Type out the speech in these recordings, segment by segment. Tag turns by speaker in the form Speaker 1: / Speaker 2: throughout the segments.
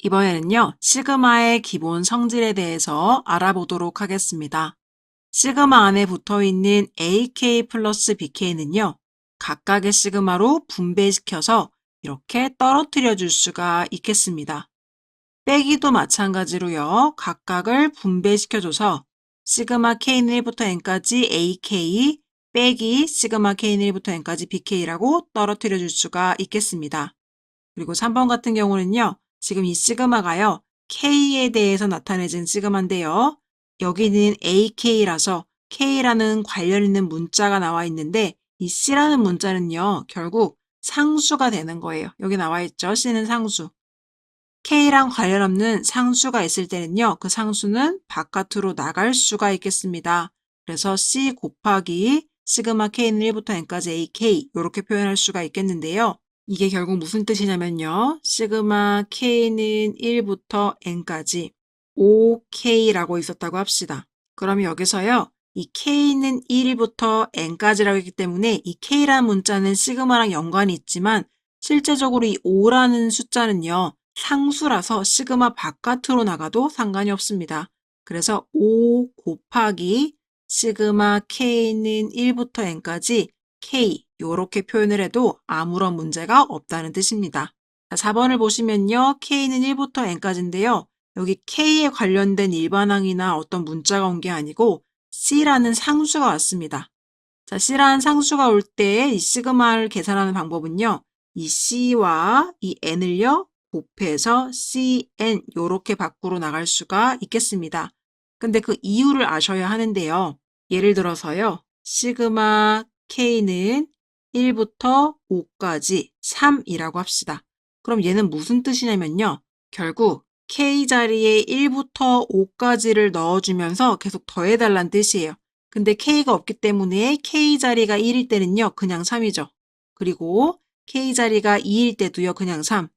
Speaker 1: 이번에는요, 시그마의 기본 성질에 대해서 알아보도록 하겠습니다. 시그마 안에 붙어 있는 AK 플러스 BK는요, 각각의 시그마로 분배시켜서 이렇게 떨어뜨려 줄 수가 있겠습니다. 빼기도 마찬가지로요, 각각을 분배시켜줘서 시그마 K는 1부터 N까지 AK 빼기 시그마 K는 1부터 N까지 BK라고 떨어뜨려 줄 수가 있겠습니다. 그리고 3번 같은 경우는요. 지금 이 시그마가요. K에 대해서 나타내진 시그마인데요. 여기는 AK라서 K라는 관련 있는 문자가 나와 있는데 이 C라는 문자는요. 결국 상수가 되는 거예요. 여기 나와 있죠. C는 상수. K랑 관련 없는 상수가 있을 때는요. 그 상수는 바깥으로 나갈 수가 있겠습니다. 그래서 C 곱하기 시그마 K는 1부터 N까지 AK 이렇게 표현할 수가 있겠는데요. 이게 결국 무슨 뜻이냐면요. 시그마 K는 1부터 N까지 5K라고 있었다고 합시다. 그러면 여기서요. 이 K는 1부터 N까지라고 했기 때문에 이 K라는 문자는 시그마랑 연관이 있지만 실제적으로 이 5라는 숫자는요. 상수라서 시그마 바깥으로 나가도 상관이 없습니다. 그래서 5 곱하기 시그마 K는 1부터 N까지 K 이렇게 표현을 해도 아무런 문제가 없다는 뜻입니다. 4번을 보시면요. K는 1부터 N까지인데요. 여기 K에 관련된 일반항이나 어떤 문자가 온 게 아니고 C라는 상수가 왔습니다. 자, C라는 상수가 올 때 이 시그마를 계산하는 방법은요. 이 C와 이 N을요. 곱해서 CN 이렇게 밖으로 나갈 수가 있겠습니다. 근데 그 이유를 아셔야 하는데요. 예를 들어서요. 시그마 K는 1부터 5까지 3이라고 합시다. 그럼 얘는 무슨 뜻이냐면요. 결국 K 자리에 1부터 5까지를 넣어주면서 계속 더해달라는 뜻이에요. 근데 K가 없기 때문에 K 자리가 1일 때는요. 그냥 3이죠. 그리고 K 자리가 2일 때도요. 그냥 3.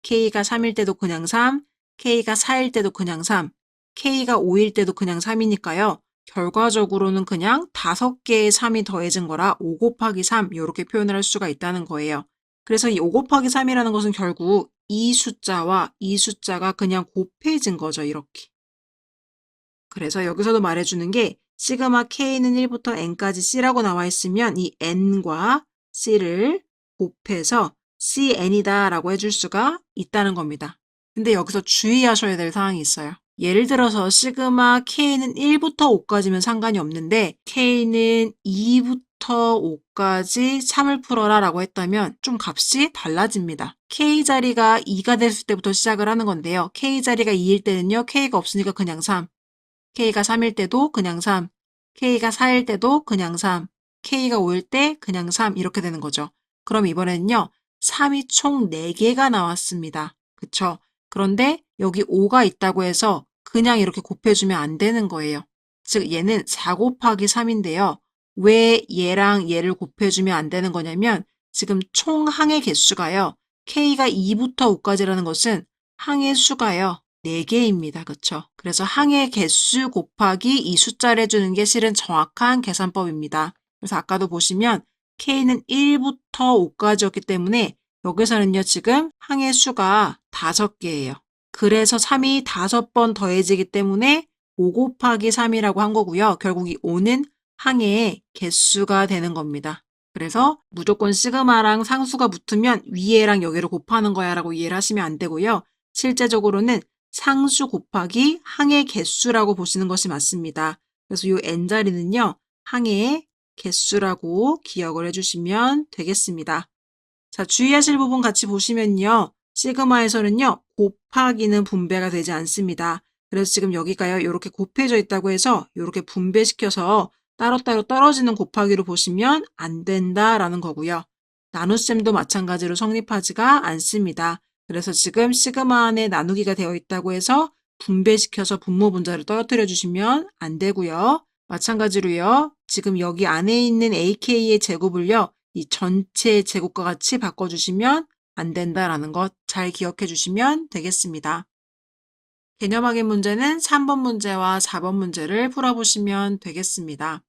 Speaker 1: K가 3일 때도 그냥 3. K가 4일 때도 그냥 3. K가 5일 때도 그냥 3이니까요. 결과적으로는 그냥 5개의 3이 더해진 거라 5 곱하기 3 이렇게 표현을 할 수가 있다는 거예요. 그래서 이 5 곱하기 3이라는 것은 결국 이 숫자와 이 숫자가 그냥 곱해진 거죠. 이렇게. 그래서 여기서도 말해주는 게 시그마 K는 1부터 N까지 C라고 나와 있으면 이 N과 C를 곱해서 CN이다 라고 해줄 수가 있다는 겁니다. 근데 여기서 주의하셔야 될 사항이 있어요. 예를 들어서 시그마 K는 1부터 5까지면 상관이 없는데 K는 2부터 5까지 3을 풀어라 라고 했다면 좀 값이 달라집니다. K 자리가 2가 됐을 때부터 시작을 하는 건데요. K 자리가 2일 때는요. K가 없으니까 그냥 3. K가 3일 때도 그냥 3, K가 4일 때도 그냥 3, K가 5일 때 그냥 3 이렇게 되는 거죠. 그럼 이번에는요. 3이 총 4개가 나왔습니다. 그쵸? 그런데 여기 5가 있다고 해서 그냥 이렇게 곱해주면 안 되는 거예요. 즉 얘는 4 곱하기 3인데요. 왜 얘랑 얘를 곱해주면 안 되는 거냐면 지금 총 항의 개수가요. K가 2부터 5까지라는 것은 항의 수가요. 4개입니다. 그쵸? 그래서 항의 개수 곱하기 이 숫자를 해주는 게 실은 정확한 계산법입니다. 그래서 아까도 보시면 K는 1부터 5까지였기 때문에 여기서는요, 지금 항의 수가 5개예요. 그래서 3이 5번 더해지기 때문에 5 곱하기 3이라고 한 거고요. 결국 이 5는 항의 개수가 되는 겁니다. 그래서 무조건 시그마랑 상수가 붙으면 위에랑 여기를 곱하는 거야 라고 이해를 하시면 안 되고요. 실제적으로는 상수 곱하기 항의 개수라고 보시는 것이 맞습니다. 그래서 이 n자리는요. 항의 개수라고 기억을 해주시면 되겠습니다. 자, 주의하실 부분 같이 보시면요. 시그마에서는요. 곱하기는 분배가 되지 않습니다. 그래서 지금 여기가요. 이렇게 곱해져 있다고 해서 이렇게 분배시켜서 따로따로 떨어지는 곱하기로 보시면 안 된다라는 거고요. 나눗셈도 마찬가지로 성립하지가 않습니다. 그래서 지금 시그마 안에 나누기가 되어 있다고 해서 분배시켜서 분모 분자를 떨어뜨려 주시면 안 되고요. 마찬가지로요. 지금 여기 안에 있는 AK의 제곱을요. 이 전체 제곱과 같이 바꿔주시면 안 된다라는 것 잘 기억해 주시면 되겠습니다. 개념 확인 문제는 3번 문제와 4번 문제를 풀어보시면 되겠습니다.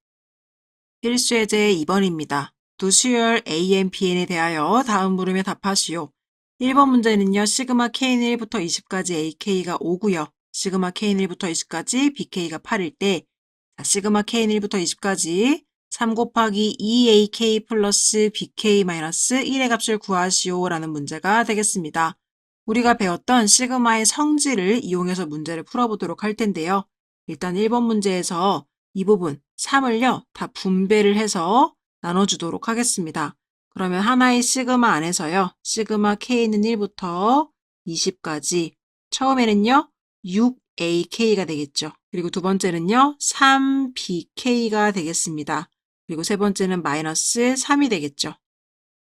Speaker 1: 필수 예제 2번입니다. 도수열 A, N, B, N에 대하여 다음 물음에 답하시오. 1번 문제는요. 시그마 K는 1부터 20까지 AK가 5고요. 시그마 K는 1부터 20까지 BK가 8일 때 시그마 K는 1부터 20까지 3 곱하기 2AK 플러스 BK 마이너스 1의 값을 구하시오 라는 문제가 되겠습니다. 우리가 배웠던 시그마의 성질을 이용해서 문제를 풀어보도록 할 텐데요. 일단 1번 문제에서 이 부분 3을요. 다 분배를 해서 나눠주도록 하겠습니다. 그러면 하나의 시그마 안에서요. 시그마 K는 1부터 20까지 처음에는요. 6AK가 되겠죠. 그리고 두 번째는요. 3BK가 되겠습니다. 그리고 세 번째는 마이너스 3이 되겠죠.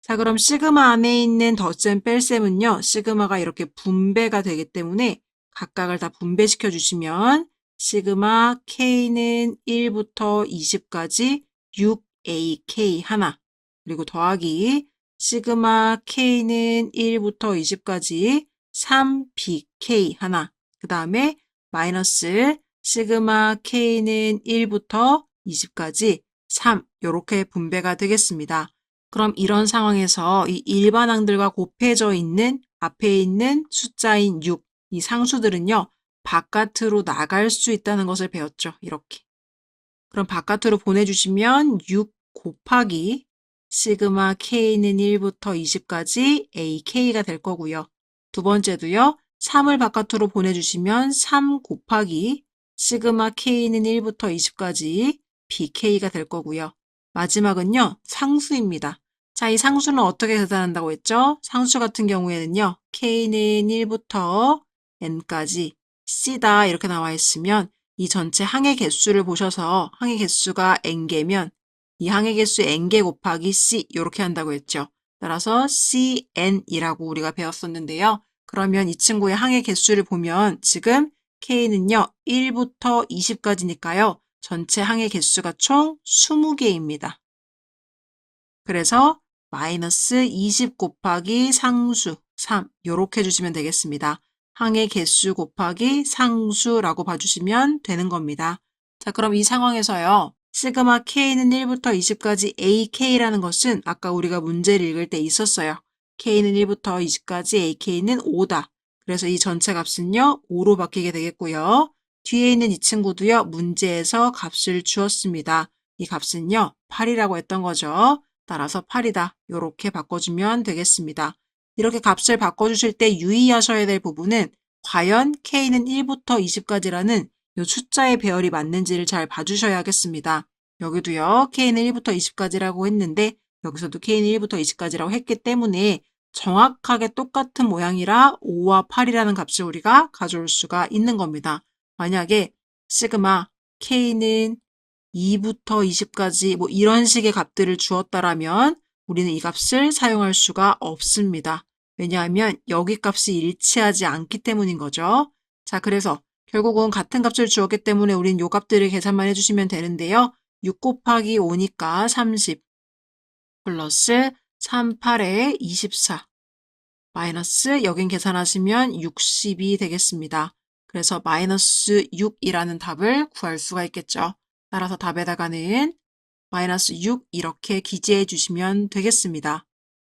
Speaker 1: 자, 그럼 시그마 안에 있는 덧셈 뺄셈은요. 시그마가 이렇게 분배가 되기 때문에 각각을 다 분배시켜 주시면 시그마 K는 1부터 20까지 6AK 하나 그리고 더하기 시그마 K는 1부터 20까지 3BK 하나 그 다음에 마이너스 시그마 K는 1부터 20까지 3 이렇게 분배가 되겠습니다. 그럼 이런 상황에서 이 일반항들과 곱해져 있는 앞에 있는 숫자인 6, 이 상수들은요. 바깥으로 나갈 수 있다는 것을 배웠죠. 이렇게. 그럼 바깥으로 보내주시면 6 곱하기 시그마 K는 1부터 20까지 AK가 될 거고요. 두 번째도요. 3을 바깥으로 보내주시면 3 곱하기 시그마 K는 1부터 20까지 BK가 될 거고요. 마지막은요. 상수입니다. 자, 이 상수는 어떻게 계산한다고 했죠? 상수 같은 경우에는요. K는 1부터 N까지 C다 이렇게 나와 있으면 이 전체 항의 개수를 보셔서 항의 개수가 n개면 이 항의 개수 n개 곱하기 c 이렇게 한다고 했죠. 따라서 cn이라고 우리가 배웠었는데요. 그러면 이 친구의 항의 개수를 보면 지금 k는요. 1부터 20까지니까요. 전체 항의 개수가 총 20개입니다. 그래서 마이너스 20 곱하기 상수 3 이렇게 해주시면 되겠습니다. 항의 개수 곱하기 상수라고 봐주시면 되는 겁니다. 자, 그럼 이 상황에서요. 시그마 K는 1부터 20까지 AK라는 것은 아까 우리가 문제를 읽을 때 있었어요. K는 1부터 20까지 AK는 5다. 그래서 이 전체 값은요. 5로 바뀌게 되겠고요. 뒤에 있는 이 친구도요. 문제에서 값을 주었습니다. 이 값은요. 8이라고 했던 거죠. 따라서 8이다. 이렇게 바꿔주면 되겠습니다. 이렇게 값을 바꿔주실 때 유의하셔야 될 부분은 과연 K는 1부터 20까지라는 이 숫자의 배열이 맞는지를 잘 봐주셔야겠습니다. 여기도요. K는 1부터 20까지라고 했는데 여기서도 K는 1부터 20까지라고 했기 때문에 정확하게 똑같은 모양이라 5와 8이라는 값을 우리가 가져올 수가 있는 겁니다. 만약에 시그마 K는 2부터 20까지 뭐 이런 식의 값들을 주었다라면 우리는 이 값을 사용할 수가 없습니다. 왜냐하면 여기 값이 일치하지 않기 때문인 거죠. 자, 그래서 결국은 같은 값을 주었기 때문에 우리는 요 값들을 계산만 해주시면 되는데요. 6 곱하기 5니까 30 플러스 3, 8에 24 마이너스 여긴 계산하시면 60이 되겠습니다. 그래서 마이너스 6이라는 답을 구할 수가 있겠죠. 따라서 답에다가는 마이너스 6 이렇게 기재해 주시면 되겠습니다.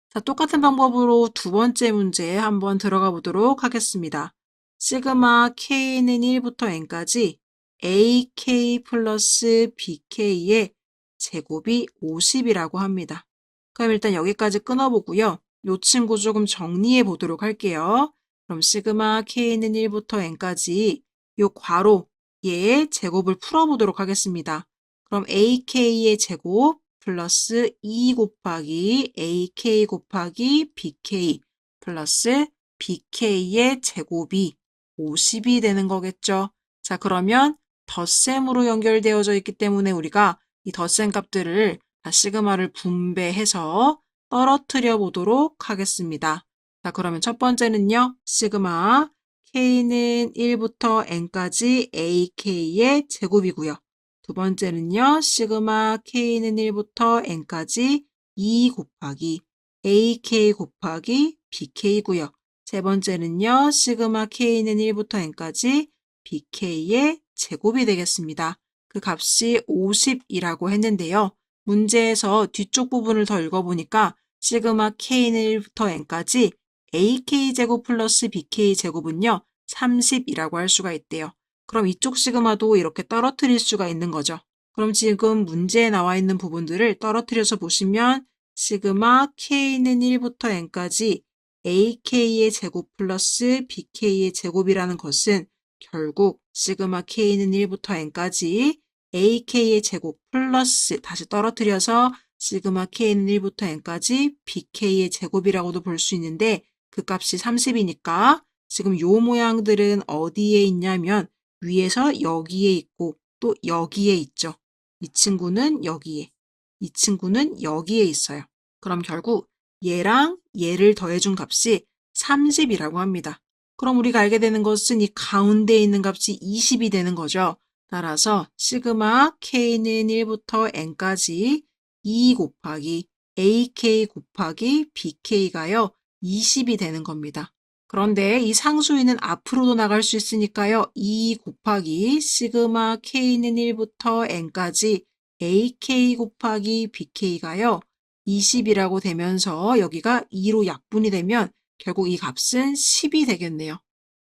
Speaker 1: 자, 똑같은 방법으로 두 번째 문제에 한번 들어가 보도록 하겠습니다. 시그마 K는 1부터 N까지 AK 플러스 BK의 제곱이 50이라고 합니다. 그럼 일단 여기까지 끊어보고요. 이 친구 조금 정리해 보도록 할게요. 그럼 시그마 K는 1부터 N까지 이 괄호 얘의 제곱을 풀어보도록 하겠습니다. 그럼 AK의 제곱 플러스 2 곱하기 AK 곱하기 BK 플러스 BK의 제곱이 50이 되는 거겠죠. 자, 그러면 덧셈으로 연결되어져 있기 때문에 우리가 이 덧셈 값들을 다 시그마를 분배해서 떨어뜨려 보도록 하겠습니다. 자, 그러면 첫 번째는요. 시그마 K는 1부터 N까지 AK의 제곱이고요. 두 번째는요. 시그마 K는 1부터 N까지 2 곱하기 AK 곱하기 BK고요. 세 번째는요. 시그마 K는 1부터 N까지 BK의 제곱이 되겠습니다. 그 값이 50이라고 했는데요. 문제에서 뒤쪽 부분을 더 읽어보니까 시그마 K는 1부터 N까지 ak제곱 플러스 bk제곱은요, 30이라고 할 수가 있대요. 그럼 이쪽 시그마도 이렇게 떨어뜨릴 수가 있는 거죠. 그럼 지금 문제에 나와 있는 부분들을 떨어뜨려서 보시면 시그마 k는 1부터 n까지 ak의 제곱 플러스 bk의 제곱이라는 것은 결국 시그마 k는 1부터 n까지 ak의 제곱 플러스 다시 떨어뜨려서 시그마 k는 1부터 n까지 bk의 제곱이라고도 볼 수 있는데 그 값이 30이니까 지금 요 모양들은 어디에 있냐면 위에서 여기에 있고 또 여기에 있죠. 이 친구는 여기에, 이 친구는 여기에 있어요. 그럼 결국 얘랑 얘를 더해준 값이 30이라고 합니다. 그럼 우리가 알게 되는 것은 이 가운데에 있는 값이 20이 되는 거죠. 따라서 시그마 k는 1부터 n까지 2 곱하기 ak 곱하기 bk가요 20이 되는 겁니다. 그런데 이 상수위는 앞으로도 나갈 수 있으니까요. 2 곱하기 시그마 k는 1부터 n까지 ak 곱하기 bk가요. 20이라고 되면서 여기가 2로 약분이 되면 결국 이 값은 10이 되겠네요.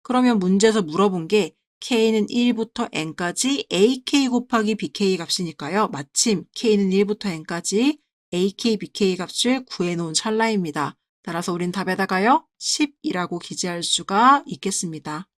Speaker 1: 그러면 문제에서 물어본 게 k는 1부터 n까지 ak 곱하기 bk 값이니까요. 마침 k는 1부터 n까지 ak, bk 값을 구해놓은 찰나입니다. 따라서 우린 답에다가요, 10이라고 기재할 수가 있겠습니다.